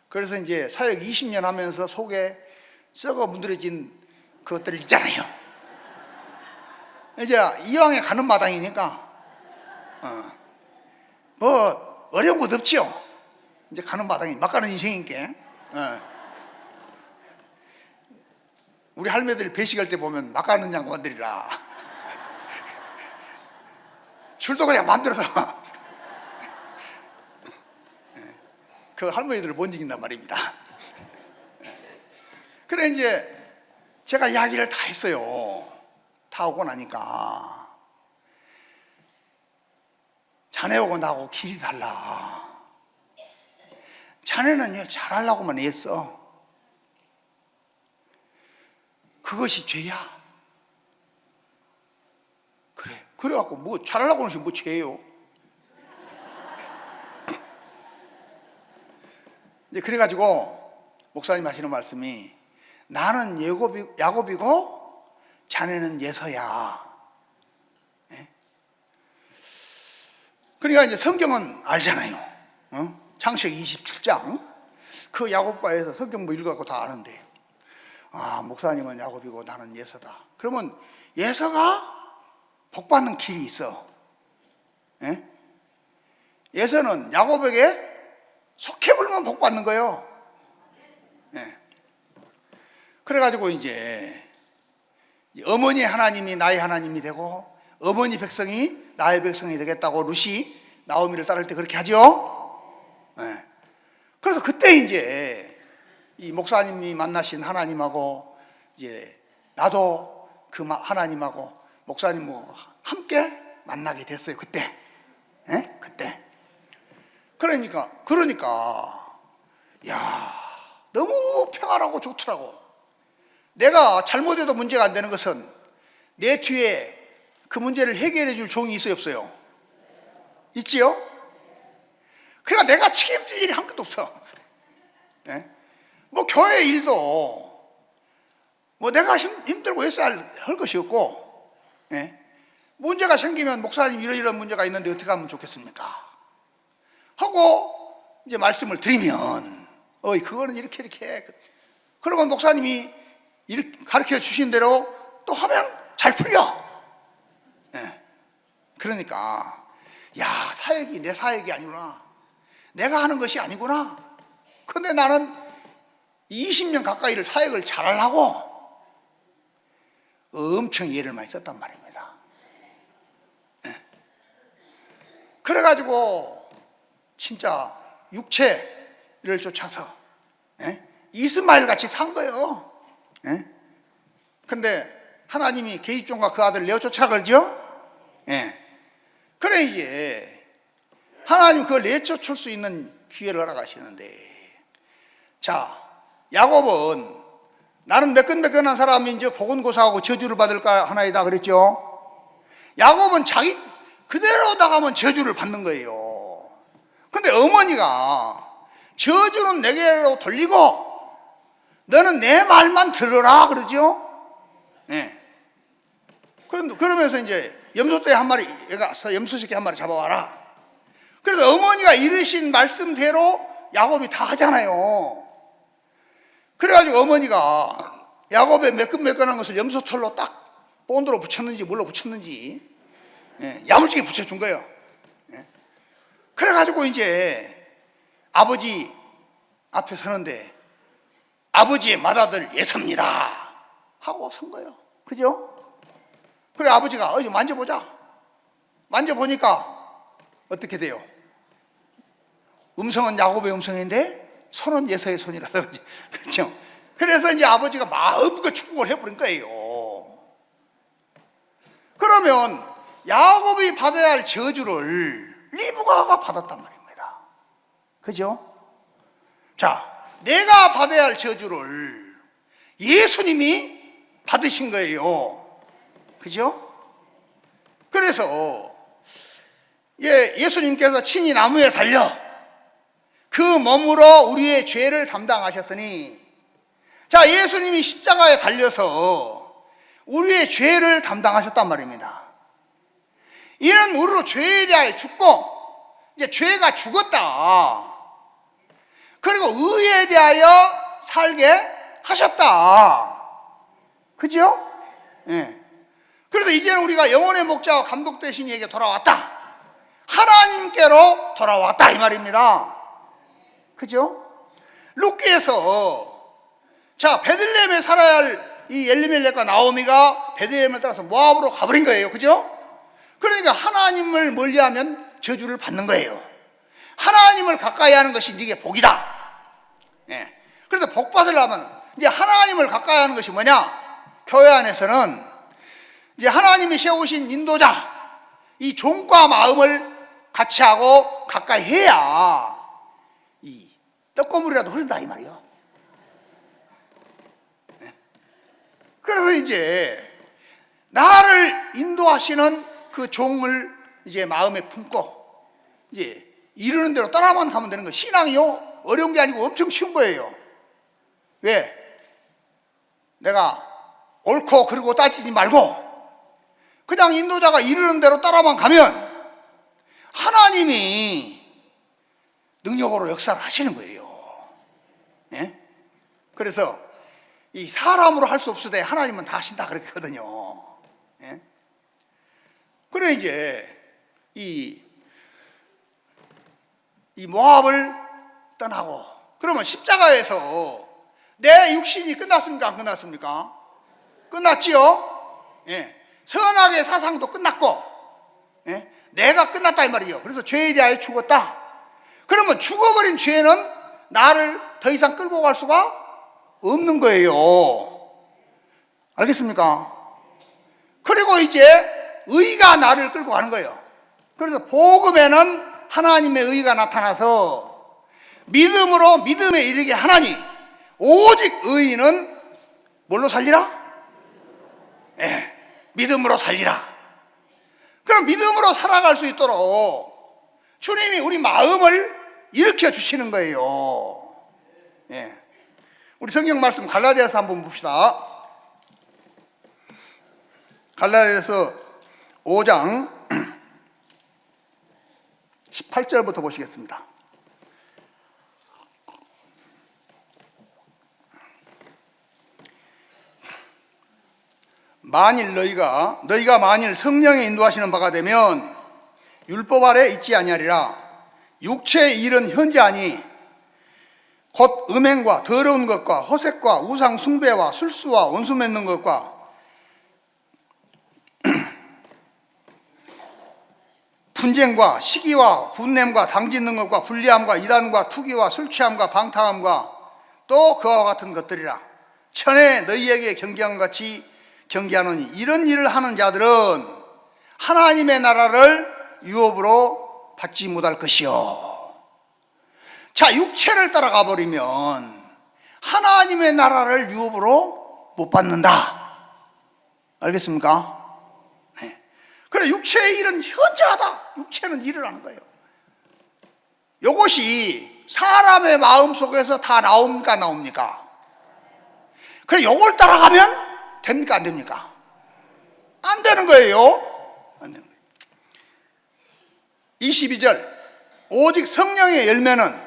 그래서 이제 사역 20년 하면서 속에 썩어 문드러진 그것들 있잖아요. 이제 이왕에 가는 마당이니까 뭐 어려운 것 없지요. 이제 가는 마당이 막 가는 인생이니까. 우리 할매들이 배식할 때 보면 막 가는 양반들이라 줄도 그냥 만들어서 그 할머니들을 못 이긴단 말입니다. 그래 이제 제가 이야기를 다 했어요. 다 오고 나니까 자네하고 나하고 길이 달라. 자네는 잘하려고만 했어. 그것이 죄야. 그래. 그래갖고 뭐 잘하려고 하는 것이 뭐 죄예요. 이제 그래가지고 목사님 하시는 말씀이 나는 야곱이고 자네는 예서야. 네? 그러니까 이제 성경은 알잖아요. 창세기 27장 그 야곱과에서 성경 뭐 읽어갖고 다 아는데, 아 목사님은 야곱이고 나는 예서다. 그러면 예서가 복받는 길이 있어. 예? 예서는 야곱에게 속해불면 복받는 거예요. 예. 그래가지고 이제 어머니 하나님이 나의 하나님이 되고 어머니 백성이 나의 백성이 되겠다고 룻이 나오미를 따를 때 그렇게 하죠. 예. 그래서 그때 이제 이 목사님이 만나신 하나님하고 이제 나도 그 하나님하고 목사님하고 함께 만나게 됐어요. 그때. 예? 그때. 그러니까 야 너무 평안하고 좋더라고. 내가 잘못해도 문제가 안 되는 것은 내 뒤에 그 문제를 해결해 줄 종이 있어요, 없어요? 있지요? 그러니까 내가 책임질 일이 한 것도 없어. 네? 뭐 교회 일도 뭐 내가 힘들고 애써야 할 것이 없고, 네? 문제가 생기면 목사님 이런 문제가 있는데 어떻게 하면 좋겠습니까? 하고 이제 말씀을 드리면 그거는 이렇게 해. 그러면 목사님이 이렇게 가르쳐 주신 대로 또 하면 잘 풀려. 네. 그러니까 야 사역이 내 사역이 아니구나. 내가 하는 것이 아니구나. 근데 나는 20년 가까이를 사역을 잘하려고 엄청 예를 많이 썼단 말입니다. 네. 그래가지고 진짜 육체를 쫓아서 이스마엘 같이 산 거예요. 근데 하나님이 계집종과 그 아들을 내어쫓아 그러죠. 그래 이제 하나님 그걸 내쫓을 수 있는 기회를 허락하시는데 자, 야곱은 나는 매끈매끈한 사람인지 복은고사하고 저주를 받을까 하나이다 그랬죠. 야곱은 자기 그대로 나가면 저주를 받는 거예요. 근데 어머니가 저주는 내게로 돌리고 너는 내 말만 들으라 그러죠. 예. 그러면서 이제 염소떼 한 마리, 얘가 염소 새끼 한 마리 잡아와라. 그래서 어머니가 이르신 말씀대로 야곱이 다 하잖아요. 그래가지고 어머니가 야곱의 매끈매끈한 것을 염소털로 딱 본드로 붙였는지 뭘로 붙였는지, 예, 야무지게 붙여준 거예요. 예. 그래가지고 이제 아버지 앞에 서는데 아버지의 맏아들 예서입니다 하고 선 거예요. 그죠? 그래 아버지가 어디 만져보자. 만져보니까 어떻게 돼요? 음성은 야곱의 음성인데 손은 예서의 손이라서 그러지. 그렇죠? 그래서 이제 아버지가 마음껏 축복을 해버린 거예요. 그러면 야곱이 받아야 할 저주를 리브가가 받았단 말입니다. 그죠? 자, 내가 받아야 할 저주를 예수님이 받으신 거예요. 그죠? 그래서 예수님께서 친히 나무에 달려 그 몸으로 우리의 죄를 담당하셨으니, 자, 예수님이 십자가에 달려서 우리의 죄를 담당하셨단 말입니다. 이는 우리로 죄에 대하여 죽고, 이제 죄가 죽었다. 그리고 의에 대하여 살게 하셨다. 그죠? 예. 그래서 이제는 우리가 영혼의 목자와 감독 되신 이에게 돌아왔다. 하나님께로 돌아왔다 이 말입니다. 그죠? 룻기에서 자, 베들레헴에 살아야 할 이 엘리멜렉과 나오미가 베들레헴을 따라서 모압으로 가버린 거예요. 그죠? 그러니까 하나님을 멀리하면 저주를 받는 거예요. 하나님을 가까이 하는 것이 네게 복이다. 예. 그래서 복 받으려면 이제 하나님을 가까이 하는 것이 뭐냐? 교회 안에서는 이제 하나님이 세우신 인도자, 이 종과 마음을 같이 하고 가까이 해야 이 떡고물이라도 흐른다 이 말이요. 그래서 이제 나를 인도하시는 그 종을 이제 마음에 품고 이제 이르는 대로 따라만 가면 되는 거. 신앙이요 어려운 게 아니고 엄청 쉬운 거예요. 왜? 내가 옳고 그르고 따지지 말고 그냥 인도자가 이르는 대로 따라만 가면 하나님이 능력으로 역사를 하시는 거예요. 예? 그래서 이 사람으로 할 수 없으되 하나님은 다 하신다 그랬거든요. 예? 그래 이제 이 모압을 떠나고 그러면 십자가에서 내 육신이 끝났습니까? 안 끝났습니까? 끝났지요? 예. 선악의 사상도 끝났고, 예? 내가 끝났다 이 말이에요. 그래서 죄에 대하여 죽었다. 그러면 죽어버린 죄는 나를 더 이상 끌고 갈 수가 없는 거예요. 알겠습니까? 그리고 이제 의가 나를 끌고 가는 거예요. 그래서 복음에는 하나님의 의가 나타나서 믿음으로 믿음에 이르게 하나니 오직 의인은 뭘로 살리라? 예, 믿음으로 살리라. 그럼 믿음으로 살아갈 수 있도록 주님이 우리 마음을 일으켜 주시는 거예요. 예. 우리 성경 말씀 갈라디아서 한번 봅시다. 갈라디아서 5장 18절부터 보시겠습니다. 만일 너희가 만일 성령의 인도하시는 바가 되면 율법 아래 있지 아니하리라. 육체의 일은 현재 아니 곧 음행과 더러운 것과 허색과 우상 숭배와 술수와 원수 맺는 것과 분쟁과 시기와 분냄과 당짓는 것과 불리함과 이단과 투기와 술취함과 방탕함과 또 그와 같은 것들이라. 천에 너희에게 경계함 같이 경계하노니 이런 일을 하는 자들은 하나님의 나라를 유업으로 받지 못할 것이요. 자, 육체를 따라가 버리면 하나님의 나라를 유업으로 못 받는다. 알겠습니까? 네. 그래, 육체의 일은 현저하다. 육체는 일을 하는 거예요. 이것이 사람의 마음 속에서 다 나옵니까, 안 나옵니까? 그래, 요걸 따라가면 됩니까, 안 됩니까? 안 되는 거예요. 안 되는 거예요. 22절, 오직 성령의 열매는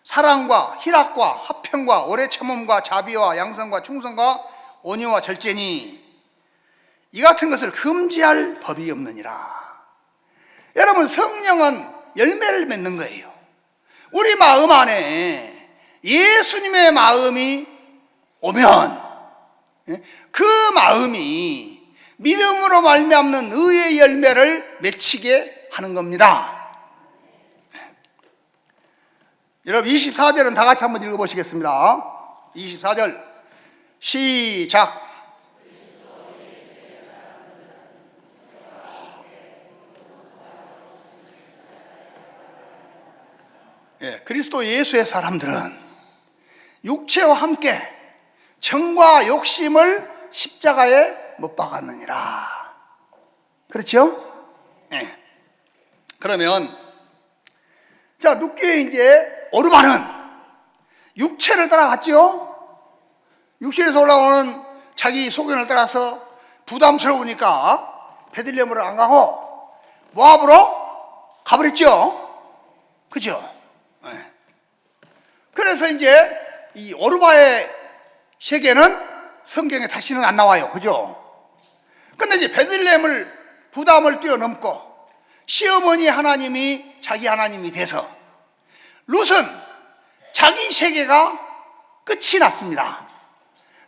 사랑과 희락과 화평과 오래 참음과 자비와 양선과 충성과 온유와 절제니 이 같은 것을 금지할 법이 없느니라. 여러분, 성령은 열매를 맺는 거예요. 우리 마음 안에 예수님의 마음이 오면 그 마음이 믿음으로 말미암는 의의 열매를 맺히게 하는 겁니다. 여러분, 24절은 다 같이 한번 읽어보시겠습니다. 24절 시작. 그리스도 예수의 사람들은 육체와 함께 정과 욕심을 십자가에 못 박았느니라. 그렇죠? 네. 그러면 자, 눕게 이제 오르반은 육체를 따라갔죠. 육신에서 올라오는 자기 소견을 따라서 부담스러우니까 베들레헴으로 안 가고 모압으로 가버렸죠. 그죠? 네. 그래서 이제 이 오르바의 세계는 성경에 다시는 안 나와요. 그죠? 근데 이제 베들레헴을 부담을 뛰어넘고 시어머니 하나님이 자기 하나님이 돼서 룻은 자기 세계가 끝이 났습니다.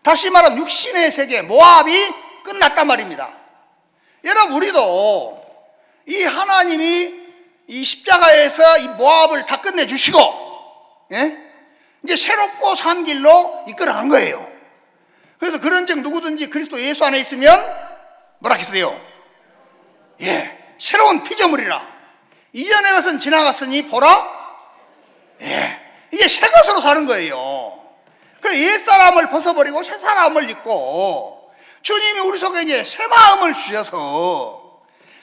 다시 말하면 육신의 세계 모압이 끝났단 말입니다. 여러분, 우리도 이 하나님이 이 십자가에서 이 모압을 다 끝내주시고, 이제 새롭고 산 길로 이끌어간 거예요. 그래서 그런즉 누구든지 그리스도 예수 안에 있으면 뭐라 했어요? 새로운 피조물이라. 이전의 것은 지나갔으니 보라, 이제 새 것으로 사는 거예요. 그래서 옛 사람을 벗어버리고 새 사람을 입고 주님이 우리 속에 이제 새 마음을 주셔서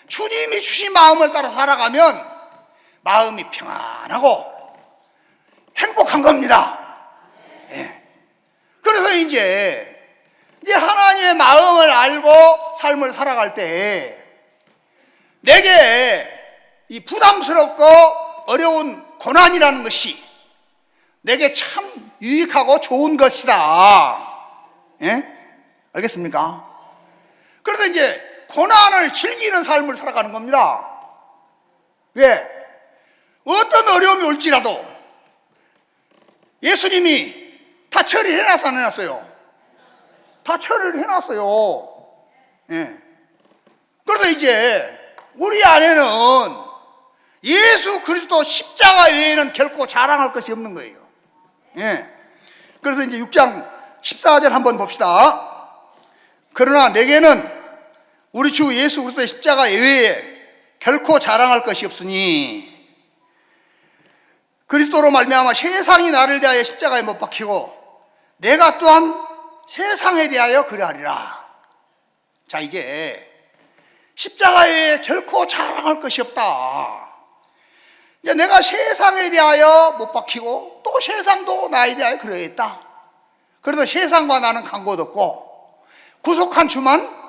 주님이 주신 마음을 따라 살아가면 마음이 평안하고 행복한 겁니다. 그래서 이제 하나님의 마음을 알고 삶을 살아갈 때 내게 이 부담스럽고 어려운 고난이라는 것이 내게 참 유익하고 좋은 것이다. 알겠습니까? 그래서 이제 고난을 즐기는 삶을 살아가는 겁니다. 왜? 어떤 어려움이 올지라도 예수님이 다 처리해놔서 안 해놨어요? 다 처리를 해놨어요. 그래서 이제 우리 안에는 예수 그리스도 십자가 외에는 결코 자랑할 것이 없는 거예요. 그래서 이제 6장 14절 한번 봅시다. 그러나 내게는 우리 주 예수 그리스도의 십자가 외에 결코 자랑할 것이 없으니 그리스도로 말미암아 세상이 나를 대하여 십자가에 못 박히고 내가 또한 세상에 대하여 그러하리라. 자, 이제 십자가에 결코 자랑할 것이 없다. 이제 내가 세상에 대하여 못 박히고 또 세상도 나에 대하여 그러했다. 그래서 세상과 나는 간곳 없고 구속한 주만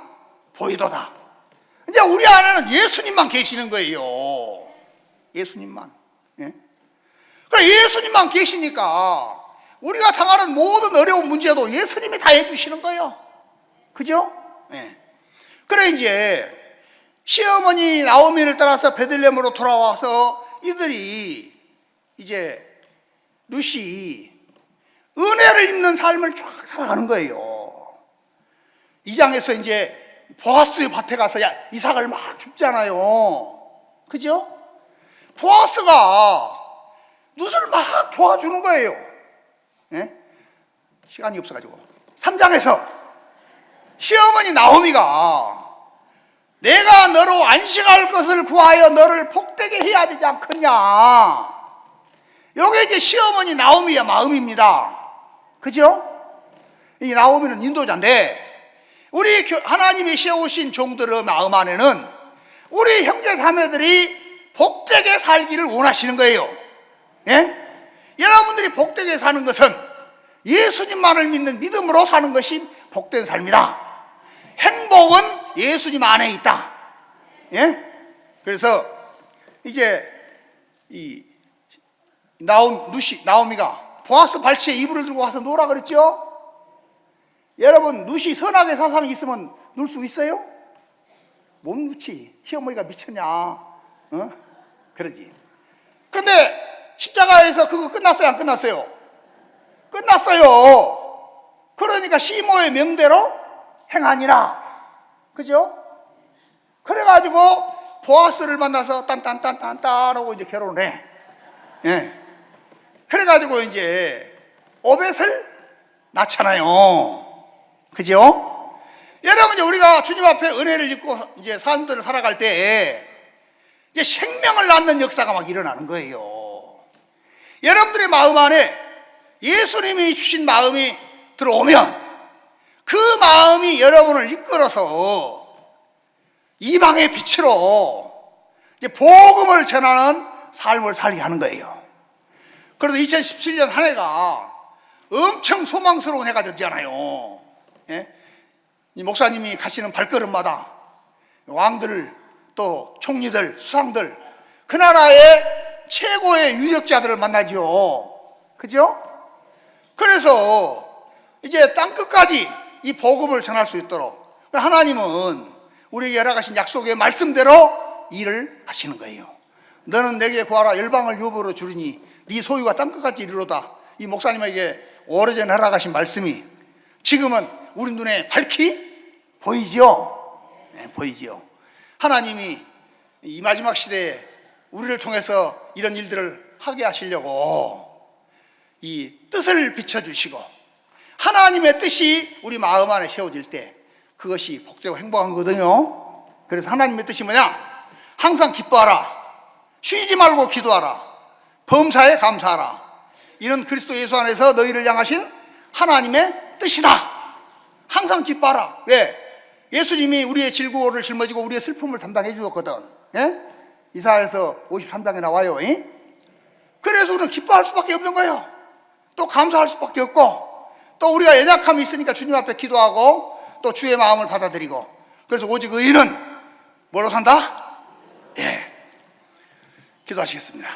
보이도다. 이제 우리 안에는 예수님만 계시는 거예요. 예수님만. 그래, 예수님만 계시니까 우리가 당하는 모든 어려운 문제도 예수님이 다 해주시는 거예요. 그죠? 그래, 이제 시어머니 나오미를 따라서 베들레헴으로 돌아와서 이들이 이제 룻이 은혜를 입는 삶을 쫙 살아가는 거예요. 2장에서 이제 보아스 밭에 가서 이삭을 막 줍잖아요. 그죠? 보아스가 룻을 막 도와주는 거예요. 시간이 없어가지고 3장에서 시어머니 나오미가 내가 너로 안식할 것을 구하여 너를 복되게 해야 되지 않겠냐. 요게 이제 시어머니 나오미의 마음입니다. 그죠? 이 나오미는 인도자인데 우리 하나님이 세우신 종들의 마음 안에는 우리 형제 자매들이 복되게 살기를 원하시는 거예요. 예? 여러분들이 복되게 사는 것은 예수님만을 믿는 믿음으로 사는 것이 복된 삶이다. 행복은 예수님 안에 있다. 예? 그래서 이제 이 나오미가 보아스 발치에 이불을 들고 와서 놓으라 그랬죠? 여러분, 누시 선악의 사상이 있으면 놀 수 있어요? 못 놓지. 시어머니가 미쳤냐? 어? 그러지. 근데 십자가에서 그거 끝났어요? 안 끝났어요? 끝났어요. 그러니까 시모의 명대로 행하니라. 그죠? 그래가지고 보아스를 만나서 딴딴딴딴딴 하고 이제 결혼을 해. 예. 그래가지고 이제 오벳을 낳잖아요. 그죠? 여러분, 이제 우리가 주님 앞에 은혜를 입고 이제 삶들을 살아갈 때 이제 생명을 낳는 역사가 막 일어나는 거예요. 여러분들의 마음 안에 예수님이 주신 마음이 들어오면 그 마음이 여러분을 이끌어서 이방의 빛으로 이제 복음을 전하는 삶을 살게 하는 거예요. 그래서 2017년 한 해가 엄청 소망스러운 해가 됐잖아요. 예? 이 목사님이 가시는 발걸음마다 왕들, 또 총리들, 수상들, 그 나라의 최고의 유력자들을 만나죠. 그죠? 그래서 이제 땅끝까지 이 복음을 전할 수 있도록 하나님은 우리에게 열어가신 약속의 말씀대로 일을 하시는 거예요. 너는 내게 구하라 열방을 유업으로 주리니 네 소유가 땅끝까지 이르로다. 이 목사님에게 오래전에 허락하신 말씀이 지금은 우리 눈에 밝히 보이지요? 네, 보이지요. 하나님이 이 마지막 시대에 우리를 통해서 이런 일들을 하게 하시려고 이 뜻을 비춰주시고 하나님의 뜻이 우리 마음 안에 세워질 때 그것이 복되고 행복한 거거든요. 그래서 하나님의 뜻이 뭐냐? 항상 기뻐하라, 쉬지 말고 기도하라, 범사에 감사하라. 이는 그리스도 예수 안에서 너희를 향하신 하나님의 뜻이다. 항상 기뻐하라. 왜? 예수님이 우리의 질고를 짊어지고 우리의 슬픔을 담당해 주었거든. 예? 이사야서 53장에 나와요. 예? 그래서 우리는 기뻐할 수밖에 없는 거예요. 또 감사할 수밖에 없고, 또 우리가 연약함이 있으니까 주님 앞에 기도하고 또 주의 마음을 받아들이고. 그래서 오직 의인은 뭐로 산다? 예. 기도하시겠습니다.